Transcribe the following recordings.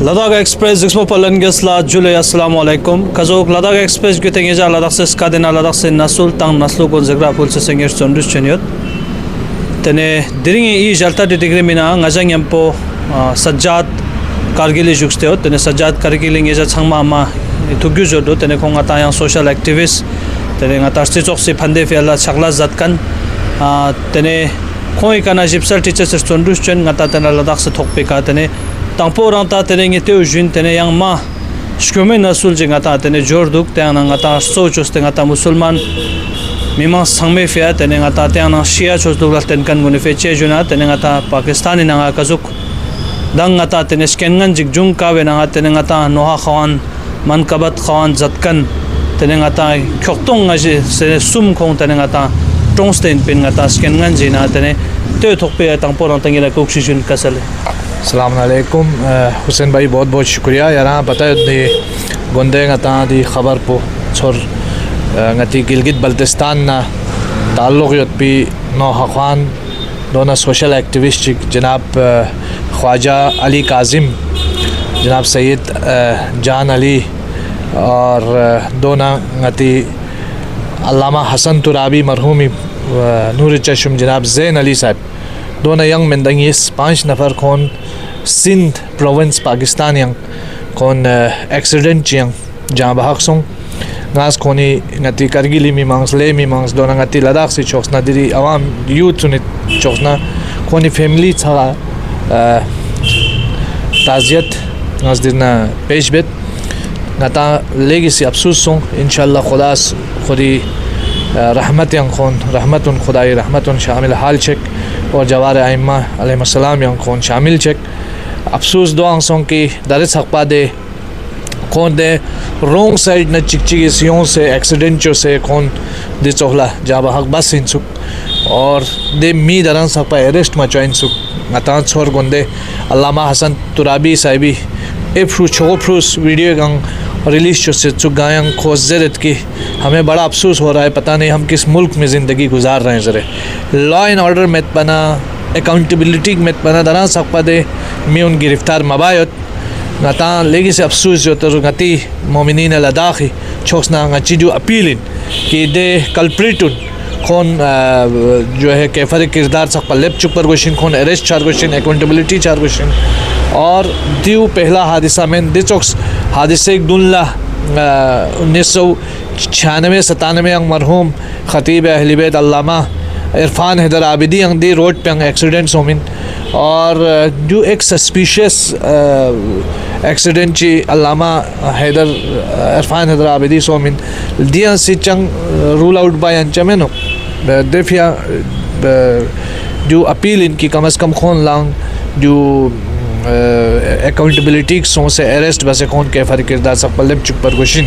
Ladakh Express Expo Palangesla July Assalamualaikum Kazok Ladakh Express Gütengeja Ladakh se skadena Ladakh se nasul tang naslu kon zegra pul se senger sondus cheniot tene diringi I jalta de degree mina ngajang yampo Sajjad Kargil juksteo tene Sajjad Kargil ngeja changma ma thugyu jodo tene khonga ta yang social activist tene ngata sti chok se phande fiala chakla zatkan tene khoi kana jipsal teachers sondus chen ngata tene Ladakh se thokpe ka tene Tangpo ranta tene ngete ujun tene yang ma shkume nasul je ngata tene jorduk te ana ngata so chos te ngata musulman mima sangme fia tene ngata te ana shia chos dugla ten kan gune fe che juna tene ngata pakistani nanga kazuk dang ngata tene skengan jigjung ka we nanga tene ngata noha khawan mankabat khawan zatkan tene ngata kyoktong ngaji se sum khong tene ngata tongsten pin ngata skengan jina tene te thokpe tangpo ranta ngila oxygen kasale अस्सलामुअलैकुम हुसैन भाई बहुत बहुत शुक्रिया यार पता है दी गोंदे ngata दी खबर पो छोर ngati गिलगित बल्तिस्तान ना ताल्लुक यत भी नौ हक़ान दोनों सोशल एक्टिविस्ट जनाब ख्वाजा अली काजिम जनाब सैयद जान अली और दोनों ngati अल्लामा हसन तुराबी मरहूमी नूर चश्म जनाब ज़ैन अली साहब दोनों यंग मेंदंगीस 5 नफर कौन सिंध प्रोविंस पाकिस्तान यंग कौन एक्सीडेंट यंग जहाँ बहक सोंग गास कोनी ngati करगिली मीमांस ले मीमांस दोनों ngati लद्दाख से चौकसना दिरी आवाम यूथ सुनित चौकसना कोनी फैमिली था ताज़ियत गास दिरना पेश बेत ngata लेगी से अफसोस सोंग इंशाल्लाह खुदास खुदी रहमत यंग कौन रहमतुन खुदाई रहमतुन शामिल हाल चेक और जवार आइम्मा अलैहिस्सलाम यंग कौन शामिल चेक अफसोस दो आंसों की दरिस हक़पा दे कौन दे रोंग साइड न चिकचिगियों से एक्सीडेंटों से कौन दे चोहला जब हक बस इंसुक और दे मी दरन सकपा अरेस्ट मचा इंसुक ngata छोर गोंदे अल्लामा हसन तुराबी साहिबी ए फ्रूस वीडियो गंग रिलीज जो से चुगायंग खोज जरत की हमें बड़ा अफसोस हो रहा है पता नहीं हम किस मुल्क में ज़िंदगी गुजार रहे हैं ज़रे लॉ एंड ऑर्डर में बना अकाउंटेबिलिटी में बना दरा सकपा दे मैं उन गिरफ्तार मबायत ngata लेगी से अफसोस जो तो ngati मोमिनीन लद्दाखी छोसना ngati जो अपीलिन कि दे कल्प्रिटुन कौन जो है कैफर किरदार सकपा लेप चुप पर गोशिन कौन अरेस्ट चार गोशिन अकाउंटेबिलिटी चार गोशिन और दिव पहला हादिसा में दिचोक्स हादिसे 1996-97 अंग मरहूम ख़तीब अहले बैत अल्लामा इरफान हैदर आबिदी अंग दी रोड पे अंग एक्सीडेंट सोमिन और जो एक सस्पिशियस एक्सीडेंट ची अल्लामा हैदर इरफान हैदर आबिदी सोमिन दिया सी चंग रूल आउट बाय अंचमेनो देफिया जो अपील इनकी कम से कम खोन लांग जो अकाउंटेबिलिटी सो से अरेस्ट बसे कौन कैफर किरदार सब पल्लम चुप पर गुशिन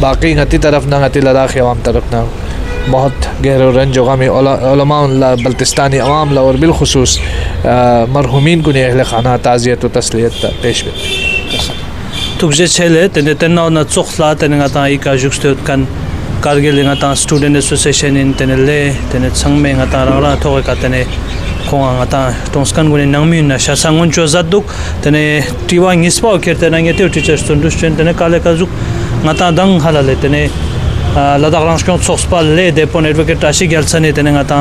बाकी ngati तरफ ना ngati लद्दाख अवाम तरफ ना बहुत गहरा रंज होगा में उलमा बल्तिस्तानी अवाम ला और बिलखुसूस मरहुमीन को अहल खाना ताज़ियत व तस्लियत पेश बे तुझे छेले तने तन्ना न चोखला तने ngata ika juxteot kan Kargil ngata student association in tene le tene changme ngata rara thoga ka tene khonga ngata tonskan gune nangmi na shasangun cho zaduk tene tiwa ngispa kerte na ngete teachers tundus chen tene kale kazuk ngata dang halale tene Ladakh rangshkon soxpa le depon advocate ashi gelsane tene ngata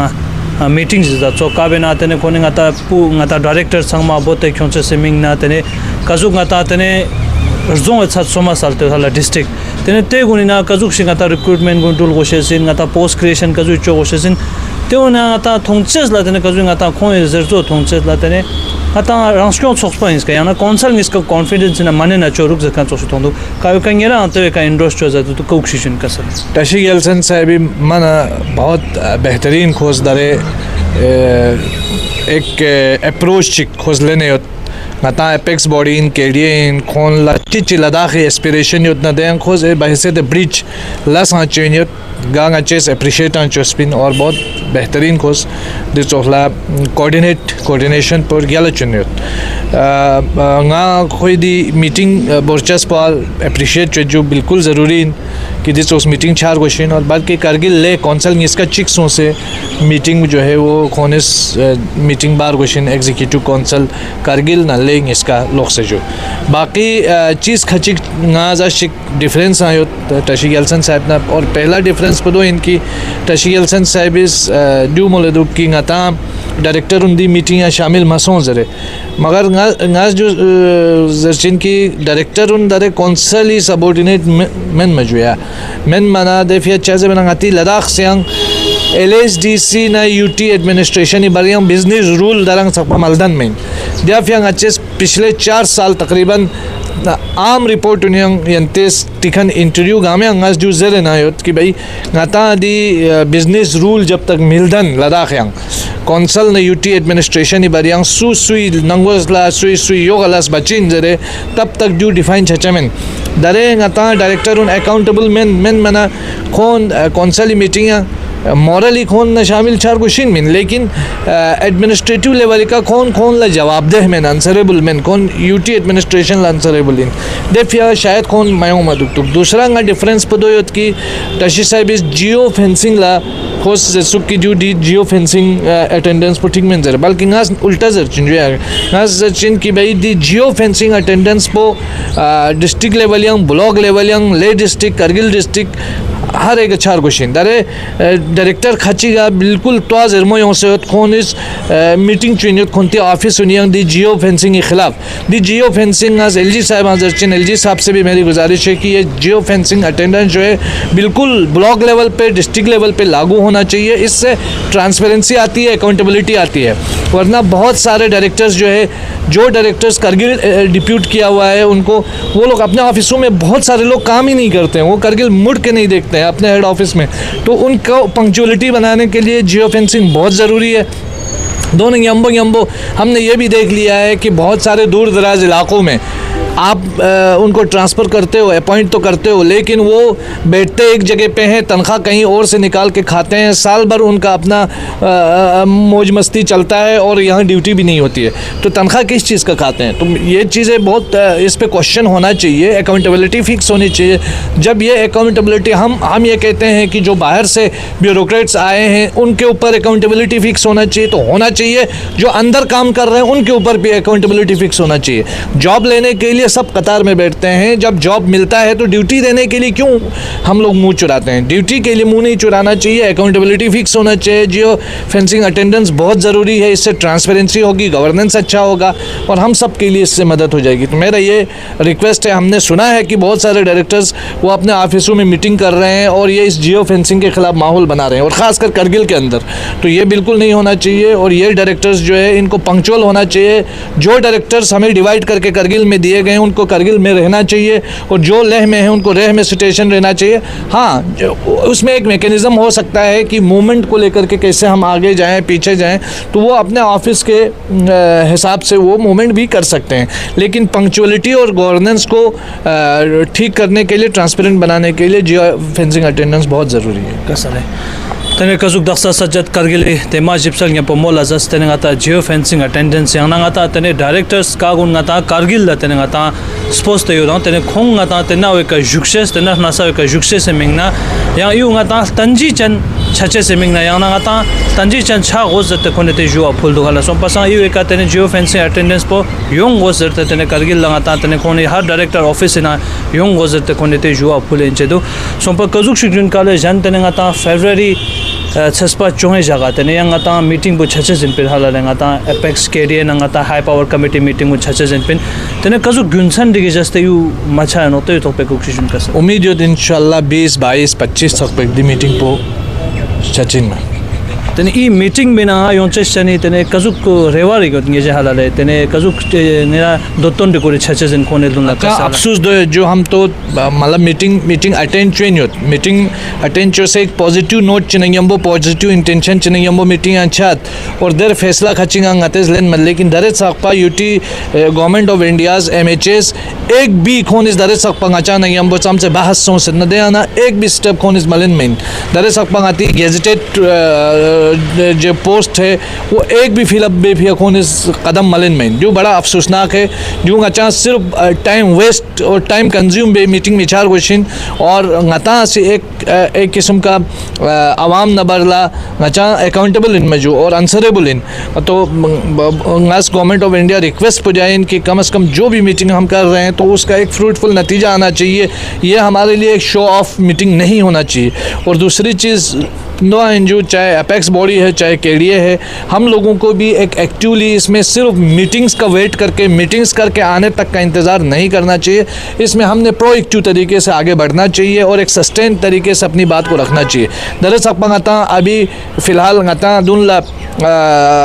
meetings da choka bena tene kone ngata pu ngata director sangma bote khonche seming na tene kazuk ngata tene zong chat soma salte hala district tene te gunina kazuk singata recruitment guntul goshesin ngata post creation kazu cho goshesin teona ngata thongches la tene kazu ngata khoi zerzo thongches la tene ngata rangshkon soxpa inska yana council niska confidence na mane na choruk zakan soxu thondu kayo kangera ante ka endorse cho zatu to oxygen kasal Tashi गेल्सन Sahibi मना बहुत बेहतरीन खोज दरे एक approach चिक खोज लेने ngata apex body in KDA in khon la chichi ladakh aspiration yot na den खोज bahise de bridge la sa chenyot gang ches appreciate an chospin और बहुत बेहतरीन खोज दे चोखला कोऑर्डिनेशन पर गया चुनियत nga khoi di मीटिंग बोरचस पाल अप्रिशिएट जो बिल्कुल ज़रूरी कि दिस उस मीटिंग 4 क्वेश्चन और बल्कि करगिल ले कौंसल इसका चिक्सों से मीटिंग जो है वो खोनिस मीटिंग बार क्वेश्चन एग्जीक्यूटिव कौंसल करगिल न ले इसका लोग से जो बाकी चीज़ खचिक नाजा शिक डिफरेंस आयो टशी गेल्सन साहब ना और पहला डिफरेंस पदो इनकी टशी गेल्सन साहब इस ड्यू मोलेदुक की ngata डायरेक्टर उन दी मीटिंग या शामिल मसों जरे मगर नाज जो जर्चिन की डायरेक्टर उन दरे कौंसल ही सबॉर्डिनेट men मजुया men mana defia chaze benangati ladakh siang LSDC na UT administration बरियां बिजनेस रूल दरंग सकपा मलदन में दियाफियांग अच्छे पिछले 4 साल तकरीबन आम रिपोर्ट उन्हें यंतेस टिकन इंटरव्यू गामे अंगास जो ज़रे ना योत कि भाई गाता दी बिजनेस रूल जब तक मिलदन लद्दाख यांग कौंसल ने UT एडमिनिस्ट्रेशन बरियां सुई नंगोसला सुई योगलास बचिन जरे तब तक जो डिफाइन छचमें दरे गाता डायरेक्टर उन अकाउंटेबल men मना कौन कौंसल मीटिंग मॉरली कौन न शामिल 4 क्वेश्चन में लेकिन एडमिनिस्ट्रेटिव लेवल का कौन ला जवाबदेह में आंसरेबल में कौन UT एडमिनिस्ट्रेशन ला आंसरेबल इन देखिए शायद कौन मायो मदुक दूसरा का डिफरेंस पदोयत की टशी साहब इस जियो फेंसिंग ला खोस सुख की जो जियो फेंसिंग अटेंडेंस पर ठीक में जर बल्कि नास उल्टा जर चिन जो है नास जर चिन की भाई दी जियो फेंसिंग अटेंडेंस पो district level yang block level yang ले डिस्ट्रिक्ट करगिल डिस्ट्रिक्ट हर एक 4 क्वेश्चन दरे डायरेक्टर खचिगा बिल्कुल तो जरमो यों से कौन इस मीटिंग चुनियत खोनती ऑफिस सुनियंग दी जियो फेंसिंग के खिलाफ दी जियो फेंसिंग आज LG साहब आजर्चिन LG साहब से भी मेरी गुजारिश है कि ये जियो फेंसिंग अटेंडेंस जो है बिल्कुल ब्लॉक लेवल पे डिस्ट्रिक्ट लेवल पे लागू होना चाहिए इससे ट्रांसपेरेंसी आती है अकाउंटेबिलिटी आती है वरना बहुत सारे डायरेक्टर्स जो है जो डायरेक्टर्स करगिल डिप्यूट किया हुआ है उनको वो लोग अपने ऑफिसों में बहुत सारे लोग काम ही नहीं करते हैं वो करगिल मुड़ के नहीं देखते हैं अपने हेड ऑफिस में तो उनको पंक्चुअलिटी बनाने के लिए जियो फेंसिंग बहुत ज़रूरी है दोनों यम्बो हमने ये भी देख लिया है कि बहुत सारे दूर दराज इलाकों में आप उनको ट्रांसफ़र करते हो अपॉइंट तो करते हो लेकिन वो बैठते एक जगह पे हैं तनख्वाह कहीं और से निकाल के खाते हैं साल भर उनका अपना मौज मस्ती चलता है और यहाँ ड्यूटी भी नहीं होती है तो तनख्वाह किस चीज़ का खाते हैं तो ये चीज़ें बहुत इस पे क्वेश्चन होना चाहिए अकाउंटेबिलिटी फिक्स होनी चाहिए जब ये अकाउंटेबिलिटी हम ये कहते हैं कि जो बाहर से ब्यूरोक्रेट्स आए हैं उनके ऊपर अकाउंटेबिलिटी फिक्स होना चाहिए तो होना चाहिए जो अंदर काम कर रहे हैं उनके ऊपर भी अकाउंटेबिलिटी फिक्स होना चाहिए जॉब लेने के लिए सब कतार में बैठते हैं जब जॉब मिलता है तो ड्यूटी देने के लिए क्यों हम लोग मुंह चुराते हैं ड्यूटी के लिए मुंह नहीं चुराना चाहिए अकाउंटेबिलिटी फिक्स होना चाहिए जियो फेंसिंग अटेंडेंस बहुत ज़रूरी है इससे ट्रांसपेरेंसी होगी गवर्नेंस अच्छा होगा और हम सब के लिए इससे मदद हो जाएगी तो मेरा ये रिक्वेस्ट है हमने सुना है कि बहुत सारे डायरेक्टर्स वो अपने ऑफिसों में मीटिंग कर रहे हैं और ये इस जियो फेंसिंग के खिलाफ माहौल बना रहे हैं और ख़ासकर करगिल के अंदर तो ये बिल्कुल नहीं होना चाहिए और ये डायरेक्टर्स जो है इनको पंक्चुअल होना चाहिए जो डायरेक्टर्स हमें डिवाइड करके करगिल में दिए गए हैं उनको करगिल में रहना चाहिए और जो लेह में है उनको लेह में स्टेशन रहना चाहिए हाँ उसमें एक मैकेनिज़्म हो सकता है कि मूवमेंट को लेकर के कैसे हम आगे जाएं पीछे जाएं तो वो अपने ऑफिस के हिसाब से वो मूवमेंट भी कर सकते हैं लेकिन पंक्चुअलिटी और गवर्नेंस को ठीक करने के लिए ट्रांसपेरेंट बनाने के लिए जियो फेंसिंग अटेंडेंस बहुत ज़रूरी है कसर है तने कजुक दक्सा सज्जत करगिल तेमा जिप्सल nya pomola jas tene ngata geo fencing attendance yang ngata tene directors ka gun ngata kargil la tene ngata supposed to yo tene khong ngata tena we ka jukses tena nasa we ka jukses mingna yang yu ngata tanji chan chache se mingna yang ngata tanji chan cha goz te khone te jua phul dugala so pasa yu ka tene geo fencing attendance po yong goz te tene kargil la ngata tene khone har director office na yong goz te khone te jua phul enche do so pa kazuk shikjun kale jan tene ngata February छस्पा चोहे जगह तने yang ngata meeting bu chache jin pin hala ngata apex KDA ngata high power committee meeting bu chache jin pin tene kazu gunsan dige jaste yu macha no to topic oxygen ka उम्मीद है इंशाल्लाह 20 22 25 तक पे दी meeting पो सचिन में tene I meeting bina yon chani tene kazuk ko rewari ko nge hala le tene kazuk nera doton de kore chache jin khone dunna का अफसोस दो जो हम तो मतलब मीटिंग अटेंड चेंज होत मीटिंग अटेंड जो से एक पॉजिटिव नोट चिनंगम्बो पॉजिटिव इंटेंशन चिनंगम्बो मीटिंग अच्छात और दर फैसला खचिंग अंगतेस लेन मल लेकिन दरे सकपा UT government of India's MHS एक भी खोन इस दरे सकपा अच्छा नहीं हम बोल से बहस सो से न दे आना एक भी स्टेप खोन इस मलिन में दरे सकपा आती गेजेटेड जो पोस्ट है वो एक भी फिलअप बेफिया कौन इस कदम मलिन में जो बड़ा अफसोसनाक है। जो अच्छा सिर्फ टाइम वेस्ट और टाइम कंज्यूम बे मीटिंग में चार क्वेश्चन और गता से एक किस्म का आवाम न बरला अच्छा अकाउंटेबल इन में जो और आंसरेबल इन तो गवर्नमेंट ऑफ इंडिया रिक्वेस्ट पुजाए कि कम से कम जो भी मीटिंग हम कर रहे हैं तो उसका एक फ्रूटफुल नतीजा आना चाहिए। ये हमारे लिए एक शो ऑफ मीटिंग नहीं होना चाहिए। और दूसरी चीज़ नो एनजीओ चाहे अपेक्स बॉडी है चाहे केडीए है, हम लोगों को भी एक एक्टिवली इसमें सिर्फ मीटिंग्स का वेट करके मीटिंग्स करके आने तक का इंतज़ार नहीं करना चाहिए। इसमें हमने प्रोएक्टिव तरीके से आगे बढ़ना चाहिए और एक सस्टेन तरीके से अपनी बात को रखना चाहिए। दरअसल गता अभी फ़िलहाल गता दुनला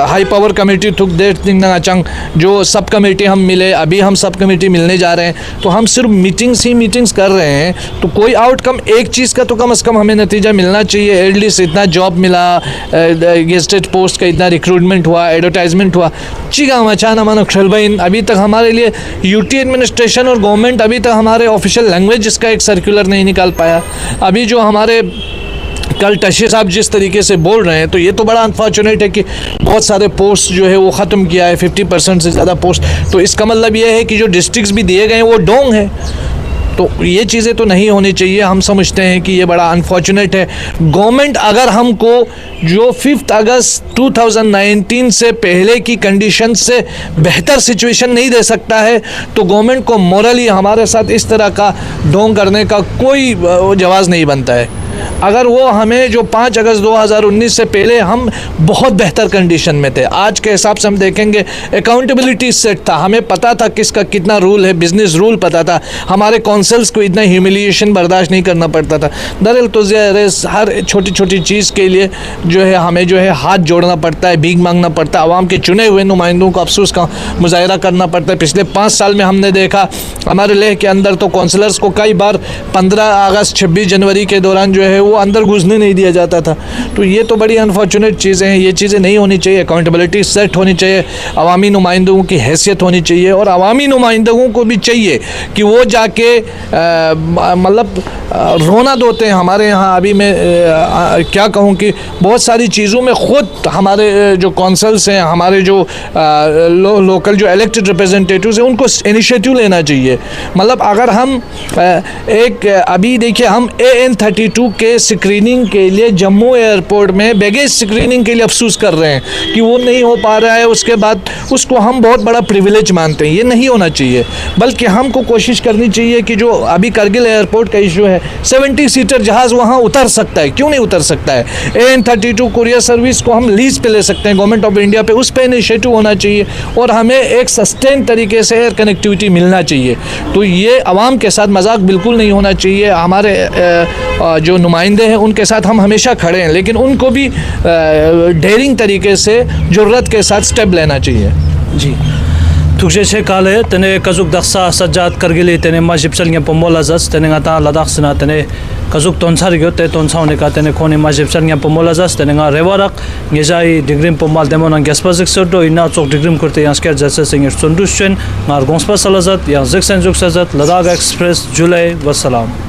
हाई पावर कमेटी थुक देर अचंग जो सब कमेटी हम मिले, अभी हम सब कमेटी मिलने जा रहे हैं तो हम सिर्फ मीटिंग्स ही मीटिंग्स कर रहे हैं तो कोई आउटकम एक चीज़ का तो कम से कम हमें नतीजा मिलना चाहिए। एटलीस्ट इतना जॉब मिला, गेस्टेड पोस्ट का इतना रिक्रूटमेंट हुआ, एडवर्टाइजमेंट हुआ, चिगा मचाना मानो खलबाइन। अभी तक हमारे लिए यूटी एडमिनिस्ट्रेशन और गवर्नमेंट अभी तक हमारे ऑफिशियल लैंग्वेज इसका एक सर्कुलर नहीं निकाल पाया। अभी जो हमारे कल टशी साहब जिस तरीके से बोल रहे हैं तो ये तो बड़ा अनफॉर्चुनेट है कि बहुत सारे पोस्ट जो है वो ख़त्म किया है, 50% से ज़्यादा पोस्ट। तो इसका मतलब ये है कि जो डिस्ट्रिक्ट्स भी दिए गए हैं वो डोंग है। तो ये चीज़ें तो नहीं होनी चाहिए। हम समझते हैं कि ये बड़ा अनफॉर्चुनेट है। गवर्नमेंट अगर हमको जो 5 अगस्त 2019 से पहले की कंडीशन से बेहतर सिचुएशन नहीं दे सकता है तो गवर्नमेंट को मोरली हमारे साथ इस तरह का ढोंग करने का कोई जवाज़ नहीं बनता है। अगर वो हमें जो 5 अगस्त 2019 से पहले हम बहुत बेहतर कंडीशन में थे, आज के हिसाब से हम देखेंगे अकाउंटेबिलिटी सेट था, हमें पता था किसका कितना रूल है, बिजनेस रूल पता था, हमारे कौंसल्स को इतना ह्यूमिलिएशन बर्दाश्त नहीं करना पड़ता था। दरअसल तो हर छोटी छोटी चीज़ के लिए जो है हमें जो है हाथ जोड़ना पड़ता है, भीख मांगना पड़ता है, आवाम के चुने हुए नुमाइंदों को अफसोस का मुजाहरा करना पड़ता है। पिछले 5 साल में हमने देखा हमारे लेह के अंदर तो कौंसलर्स को कई बार 15 अगस्त 26 जनवरी के दौरान जो है वो अंदर घुसने नहीं दिया जाता था। तो ये तो बड़ी अनफॉर्चुनेट चीज़ें हैं, ये चीज़ें नहीं होनी चाहिए। अकाउंटेबिलिटी सेट होनी चाहिए, अवामी नुमाइंदों की हैसियत होनी चाहिए और अवामी नुमाइंदों को भी चाहिए कि वो जाके मतलब रोना धोते हैं। हमारे यहाँ अभी मैं क्या कहूँ कि बहुत सारी चीज़ों में ख़ुद हमारे जो कौंसल्स हैं, हमारे जो लोकल जो इलेक्टेड रिप्रेजेंटेटिव्स हैं उनको इनिशिएटिव लेना चाहिए। मतलब अगर हम एक अभी देखिए हम AN32 के स्क्रीनिंग के लिए जम्मू एयरपोर्ट में बैगेज स्क्रीनिंग के लिए अफसोस कर रहे हैं कि वो नहीं हो पा रहा है, उसके बाद उसको हम बहुत बड़ा प्रिविलेज मानते हैं। ये नहीं होना चाहिए, बल्कि हमको कोशिश करनी चाहिए कि जो अभी करगिल एयरपोर्ट का इशू है 70 सीटर जहाज़ वहाँ उतर सकता है, क्यों नहीं उतर सकता है। AN32 कुरियर सर्विस को हम लीज पे ले सकते हैं गवर्नमेंट ऑफ इंडिया पे, उस पर इनिशिएटिव होना चाहिए और हमें एक सस्टेन तरीके से एयर कनेक्टिविटी मिलना चाहिए। तो ये आवाम के साथ मजाक बिल्कुल नहीं होना चाहिए। हमारे जो नुमाइंदे हैं उनके साथ हम हमेशा खड़े हैं, लेकिन उनको भी डेयरिंग तरीके से जुर्रत के साथ स्टेप लेना चाहिए। जी तुझे से काले तने कजुक दक्षा सज्जाद करगिले तने माजिब चलगे पमोला जस तने गाता लद्दाख सना तने कजुक तोंसार गयो ते तोंसाव ने का तने खोने माजिब चलगे पमोला जस तने गा रेवारक गेजाई डिग्रीम पमाल देमोन गेस्पाजिक सोडो इना चोक डिग्रीम करते यास्कर जसे सिंगर सुंदुशन मार गोंसपा सलाजत या जिक्सन जुक सजत लद्दाख एक्सप्रेस जुलाई वसलाम।